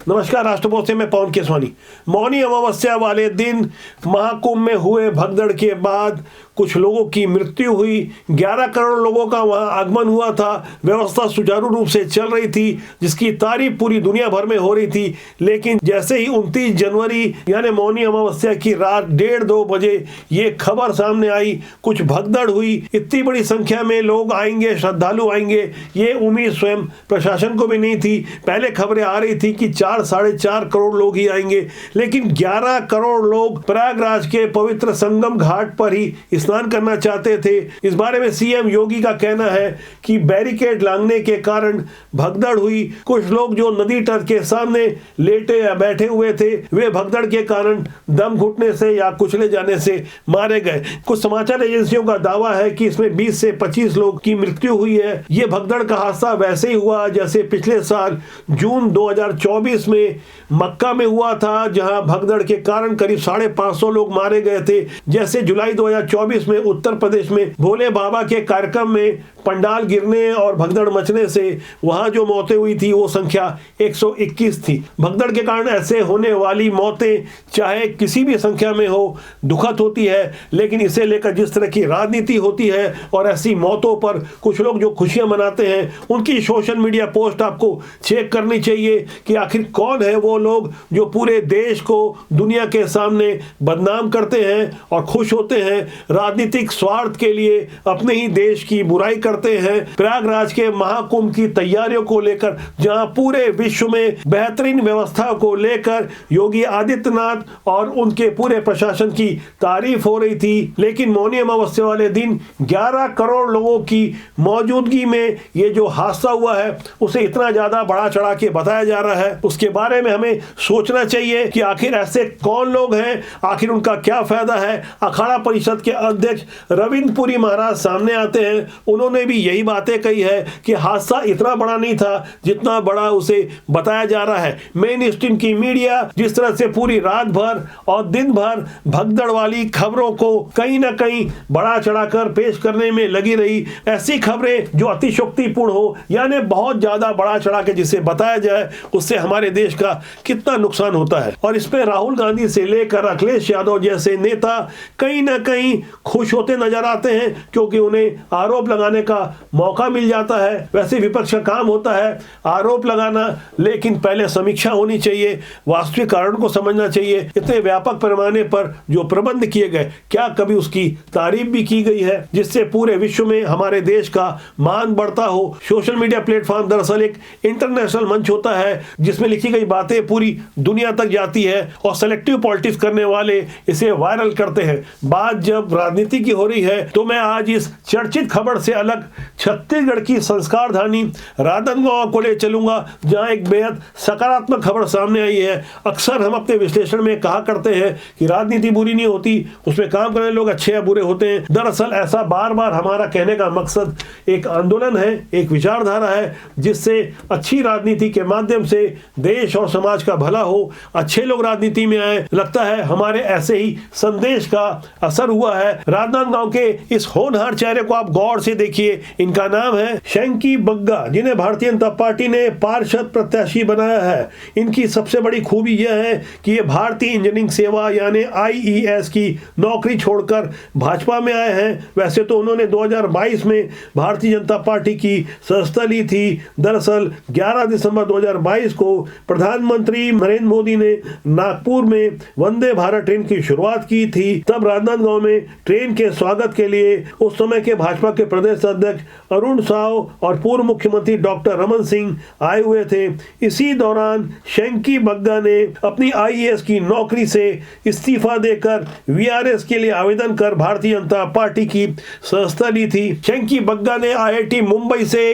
नमस्कार, राष्ट्रपोत से मैं पवन केसवानी। मौनी अमावस्या वाले दिन महाकुंभ में हुए भगदड़ के बाद कुछ लोगों की मृत्यु हुई। 11 करोड़ लोगों का वहां आगमन हुआ था। व्यवस्था सुचारू रूप से चल रही थी, जिसकी तारीफ पूरी दुनिया भर में हो रही थी। लेकिन जैसे ही 29 जनवरी यानी मौनी अमावस्या की रात 1:30-2 बजे ये खबर सामने आई, कुछ भगदड़ हुई। इतनी बड़ी संख्या में लोग आएंगे, श्रद्धालु आएंगे, ये उम्मीद स्वयं प्रशासन को भी नहीं थी। पहले खबरें आ रही थी कि 4-4.5 करोड़ लोग ही आएंगे, लेकिन 11 करोड़ लोग प्रयागराज के पवित्र संगम घाट पर ही स्नान करना चाहते थे। इस बारे में सीएम योगी का कहना है कि बैरिकेड लांघने के कारण भगदड़ हुई। कुछ लोग जो नदी तट के सामने लेटे या बैठे हुए थे, वे भगदड़ के कारण दम घुटने से या कुचले जाने से मारे गए। कुछ समाचार एजेंसियों का दावा है कि इसमें 20 से 25 लोग की मृत्यु हुई है। ये भगदड़ का हादसा वैसे ही हुआ जैसे पिछले साल जून 2024 में मक्का में हुआ था, जहां भगदड़ के कारण करीब 550 लोग मारे गए थे। जैसे जुलाई 2024 में उत्तर प्रदेश में भोले बाबा के कार्यक्रम में पंडाल गिरने और भगदड़ मचने से वहां जो मौतें हुई थी वो संख्या 121 थी। भगदड़ के कारण ऐसे होने वाली मौतें चाहे किसी भी संख्या में हो, दुखद होती है, लेकिन इसे लेकर जिस तरह की राजनीति होती है और ऐसी मौतों पर कुछ लोग जो खुशियां मनाते हैं, उनकी सोशल मीडिया पोस्ट आपको चेक करनी चाहिए कि आखिर कौन है वो लोग जो पूरे देश को दुनिया के सामने बदनाम करते हैं और खुश होते हैं, राजनीतिक स्वार्थ के लिए अपने ही देश की बुराई करते हैं। प्रयागराज के महाकुंभ की तैयारियों को लेकर जहां पूरे विश्व में बेहतरीन व्यवस्था को लेकर योगी आदित्यनाथ और उनके पूरे प्रशासन की तारीफ हो रही थी, लेकिन मौनी अमावस्या वाले दिन 11 करोड़ लोगों की मौजूदगी में ये जो हादसा हुआ है उसे इतना ज्यादा बढ़ा चढ़ा के बताया जा रहा है। उसके बारे में हमें सोचना चाहिए कि आखिर ऐसे कौन लोग हैं, आखिर उनका क्या फायदा है। अखाड़ा परिषद के अध्यक्ष रविंद्र पुरी महाराज सामने आते हैं, उन्होंने भी यही बातें कही है कि हादसा इतना बड़ा नहीं था जितना बड़ा उसे बताया जा रहा है। मेन स्ट्रीम की मीडिया जिस तरह से पूरी रात भर और दिन भर भगदड़ वाली खबरों को कहीं ना कहीं बढ़ा चढ़ाकर पेश करने में लगी रही, ऐसी खबरें जो अतिशयोक्तिपूर्ण हो, यानी बहुत ज्यादा बढ़ा चढ़ा के जिसे बताया जाए, उससे हमारे देश का कितना नुकसान होता है। और इस पे राहुल गांधी से लेकर अखिलेश यादव जैसे नेता कहीं ना कहीं खुश होते नजर आते हैं, क्योंकि उन्हें आरोप लगाने का मौका मिल जाता है। वैसे विपक्ष का काम होता है आरोप लगाना, लेकिन पहले समीक्षा होनी चाहिए, वास्तविक कारण को समझना चाहिए। इतने व्यापक पैमाने पर जो प्रबंध किए गए, क्या कभी उसकी तारीफ भी की गई है जिससे पूरे विश्व में हमारे देश का मान बढ़ता हो। सोशल मीडिया प्लेटफॉर्म दरअसल एक इंटरनेशनल मंच होता है जिसमें लिखी गई बातें पूरी दुनिया तक जाती है और सेलेक्टिव पॉलिटिक्स करने वाले इसे वायरल करते हैं। बात जब राजनीति की हो रही है तो मैं आज इस चर्चित खबर से अलग छत्तीसगढ़ की संस्कार धानी राजनांदगांव को ले चलूंगा, जहां एक बेहद सकारात्मक खबर सामने आई है। अक्सर हम अपने विश्लेषण में कहा करते हैं कि राजनीति बुरी नहीं होती, उसमें काम करने लोग अच्छे या बुरे होते हैं। दरअसल ऐसा बार बार हमारा कहने का मकसद एक आंदोलन है, एक विचारधारा है, जिससे अच्छी राजनीति के माध्यम से देश और समाज का भला हो, अच्छे लोग राजनीति में आए। लगता है हमारे ऐसे ही संदेश का असर हुआ है। राजनांदगांव के इस होनहार चेहरे को आप गौर से देखिए। इनका नाम है शेंकी बग्गा, जिन्हें भारतीय जनता पार्टी ने पार्षद प्रत्याशी बनाया है। इनकी सबसे बड़ी खूबी यह है कि ये भारतीय इंजीनियरिंग सेवा यानी आईईएस की नौकरी छोड़कर भाजपा में आए हैं। वैसे तो उन्होंने 2022 में भारतीय जनता पार्टी की सदस्यता ली थी। दरअसल 11 दिसंबर 2022 को प्रधानमंत्री नरेंद्र मोदी ने नागपुर में वंदे भारत ट्रेन की शुरुआत की थी। तब राजनांदगांव में ट्रेन के स्वागत के लिए उस समय के भाजपा के प्रदेश अध्यक्ष अरुण साव और पूर्व मुख्यमंत्री डॉक्टर रमन सिंह आए हुए थे। इसी दौरान शेंकी बग्गा ने अपनी आईएएस की नौकरी से इस्तीफा देकर वीआरएस के लिए आवेदन कर भारतीय जनता पार्टी की सदस्यता ली थी। शेंकी बग्गा ने आईआईटी मुंबई से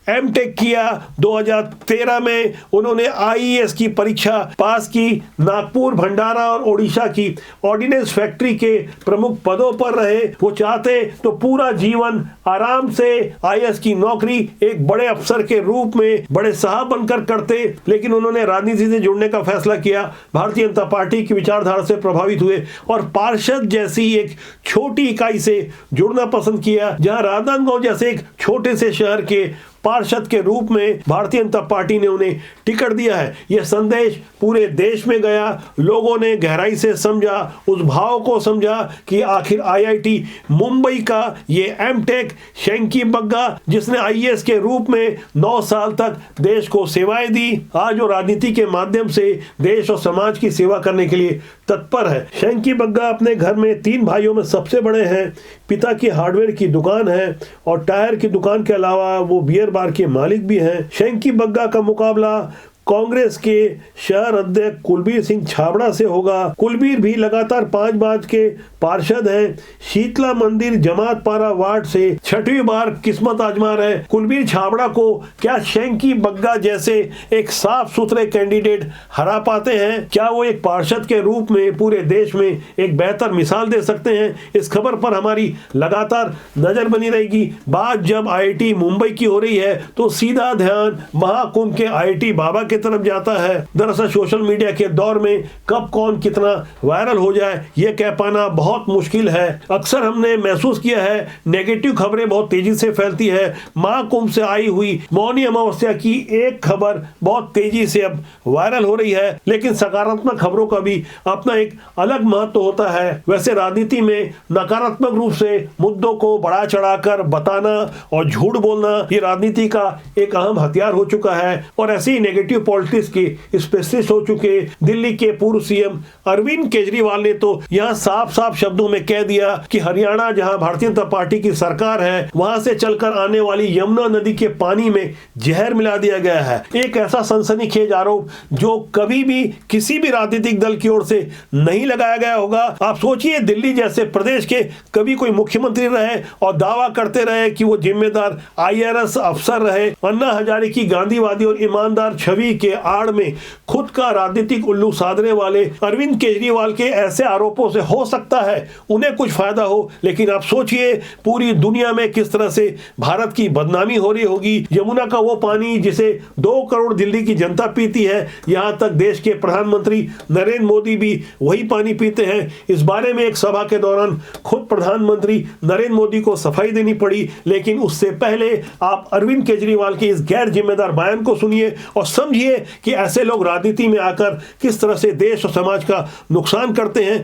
एमटेक किया। 2013 में उन्होंने आईएएस की परीक्षा पास की। नागपुर, भंडारा और ओडिशा की ऑर्डिनेंस फैक्ट्री के प्रमुख पदों पर रहे। वो चाहते तो पूरा जीवन आराम से आईएएस की नौकरी एक बड़े अफसर के रूप में बड़े साहब बनकर करते, लेकिन उन्होंने राजनीति से जुड़ने का फैसला किया। भारतीय जनता पार्टी की विचारधारा से प्रभावित हुए और पार्षद जैसी एक छोटी इकाई से जुड़ना पसंद किया, जहां राजनांदगांव जैसे एक छोटे से शहर के पार्षद के रूप में भारतीय जनता पार्टी ने उन्हें टिकट दिया है। यह संदेश पूरे देश में गया, लोगों ने गहराई से समझा, उस भाव को समझा कि आखिर IIT मुंबई का ये एमटेक शेंकी बग्गा, जिसने IAS के रूप में 9 साल तक देश को सेवाएं दी, आज वो राजनीति के माध्यम से देश और समाज की सेवा करने के लिए तत्पर है। शेंकी बग्गा अपने घर में 3 भाइयों में सबसे बड़े हैं। पिता की हार्डवेयर की दुकान है और टायर की दुकान के अलावा वो बियर बार के मालिक भी हैं। शेंकी बग्गा का मुकाबला कांग्रेस के शहर अध्यक्ष कुलबीर सिंह छाबड़ा से होगा। कुलबीर भी लगातार 5 बार के पार्षद हैं। शीतला मंदिर जमात पारा वार्ड से 6वीं बार किस्मत आजमा रहे कुलबीर छाबड़ा को क्या शेंकी बग्गा जैसे एक साफ सुथरे कैंडिडेट हरा पाते हैं? क्या वो एक पार्षद के रूप में पूरे देश में एक बेहतर मिसाल दे सकते हैं? इस खबर पर हमारी लगातार नजर बनी रहेगी। बात जब IIT मुंबई की हो रही है तो सीधा ध्यान महाकुंभ के IIT बाबा के तरफ जाता है। दरअसल सोशल मीडिया के दौर में कब कौन कितना वायरल हो जाए ये कह पाना बहुत मुश्किल है। अक्सर हमने महसूस किया है नेगेटिव खबरें बहुत तेजी से फैलती है। महाकुंभ से आई हुई मौनी अमावस्या की एक खबर बहुत तेजी से अब वायरल हो रही है, लेकिन सकारात्मक खबरों का भी अपना एक अलग महत्व होता है। वैसे राजनीति में नकारात्मक रूप से मुद्दों को बढ़ा चढ़ाकर बताना और झूठ बोलना ये राजनीति का एक अहम हथियार हो चुका है और ऐसे ही नेगेटिव पॉलिटिक्स के स्पेशलिस्ट हो चुके दिल्ली के पूर्व CM अरविंद केजरीवाल ने तो यहां साफ साफ शब्दों में कह दिया कि हरियाणा जहां भारतीय जनता पार्टी की सरकार है वहां से चलकर आने वाली यमुना नदी के पानी में जहर मिला दिया गया है। एक ऐसा सनसनीखेज आरोप जो कभी भी किसी भी राजनीतिक दल की ओर से नहीं लगाया गया होगा। आप सोचिए दिल्ली जैसे प्रदेश के कभी कोई मुख्यमंत्री रहे और दावा करते रहे कि वो जिम्मेदार IRS अफसर रहे। अन्ना हजारे की गांधीवादी और ईमानदार छवि के आड़ में खुद का राजनीतिक उल्लू साधने वाले अरविंद केजरीवाल के ऐसे आरोपों से हो सकता है उन्हें कुछ फायदा हो, लेकिन आप सोचिए पूरी दुनिया में किस तरह से भारत की बदनामी हो रही होगी। यमुना का वो पानी जिसे 2 करोड़ दिल्ली की जनता पीती है, यहां तक देश के प्रधानमंत्री नरेंद्र मोदी भी वही पानी पीते हैं। इस बारे में एक सभा के दौरान खुद प्रधानमंत्री नरेंद्र मोदी को सफाई देनी पड़ी, लेकिन उससे पहले आप अरविंद केजरीवाल के इस गैर जिम्मेदार बयान को सुनिए और समझिए कि ऐसे लोग राजनीति में आकर किस तरह से देश और समाज का नुकसान करते हैं।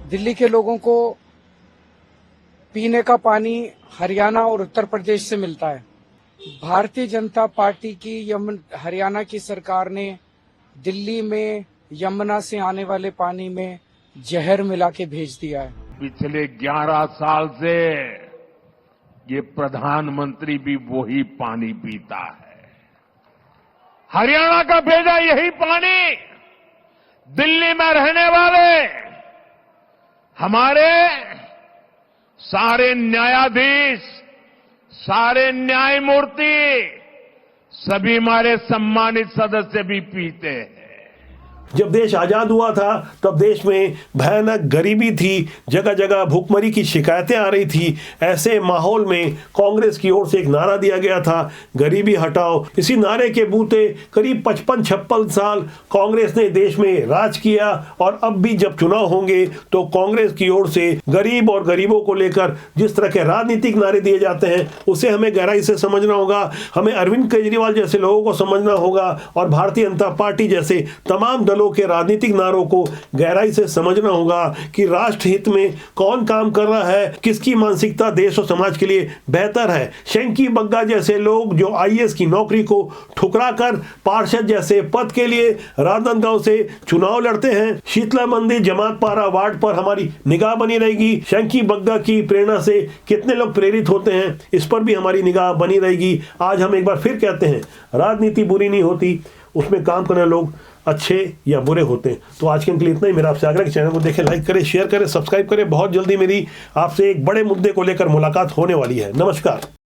दिल्ली के लोगों को पीने का पानी हरियाणा और उत्तर प्रदेश से मिलता है। भारतीय जनता पार्टी की हरियाणा की सरकार ने दिल्ली में यमुना से आने वाले पानी में जहर मिला के भेज दिया है। पिछले 11 साल से ये प्रधानमंत्री भी वही पानी पीता है। हरियाणा का भेजा यही पानी दिल्ली में रहने वाले हमारे सारे न्यायाधीश, सारे न्यायमूर्ति, सभी हमारे सम्मानित सदस्य भी पीते हैं। जब देश आजाद हुआ था तब देश में भयानक गरीबी थी, जगह जगह भूखमरी की शिकायतें आ रही थी। ऐसे माहौल में कांग्रेस की ओर से एक नारा दिया गया था, गरीबी हटाओ। इसी नारे के बूते करीब 55-56 साल कांग्रेस ने देश में राज किया और अब भी जब चुनाव होंगे तो कांग्रेस की ओर से गरीब और गरीबों को लेकर जिस तरह के राजनीतिक नारे दिए जाते हैं उसे हमें गहराई से समझना होगा। हमें अरविंद केजरीवाल जैसे लोगों को समझना होगा और भारतीय जनता पार्टी जैसे तमाम के राजनीतिक नारों को गहराई से समझना होगा कि राष्ट्र हित में कौन काम कर रहा है, किसकी मानसिकता देश और समाज के लिए बेहतर है। शेंकी बग्गा जैसे लोग जो IAS की नौकरी को ठुकराकर पार्षद जैसे पद के लिए राजनांदगांव से चुनाव लड़ते हैं। शीतला मंदिर जमात पारा वार्ड पर हमारी निगाह बनी रहेगी। शेंकी बग्गा की प्रेरणा से कितने लोग प्रेरित होते हैं इस पर भी हमारी निगाह बनी रहेगी। आज हम एक बार फिर कहते हैं राजनीति बुरी नहीं होती, उसमें काम करने लोग अच्छे या बुरे होते हैं। तो आज के लिए इतना ही। मेरा आपसे आग्रह है कि चैनल को देखें, लाइक करें, शेयर करें, सब्सक्राइब करें। बहुत जल्दी मेरी आपसे एक बड़े मुद्दे को लेकर मुलाकात होने वाली है। नमस्कार।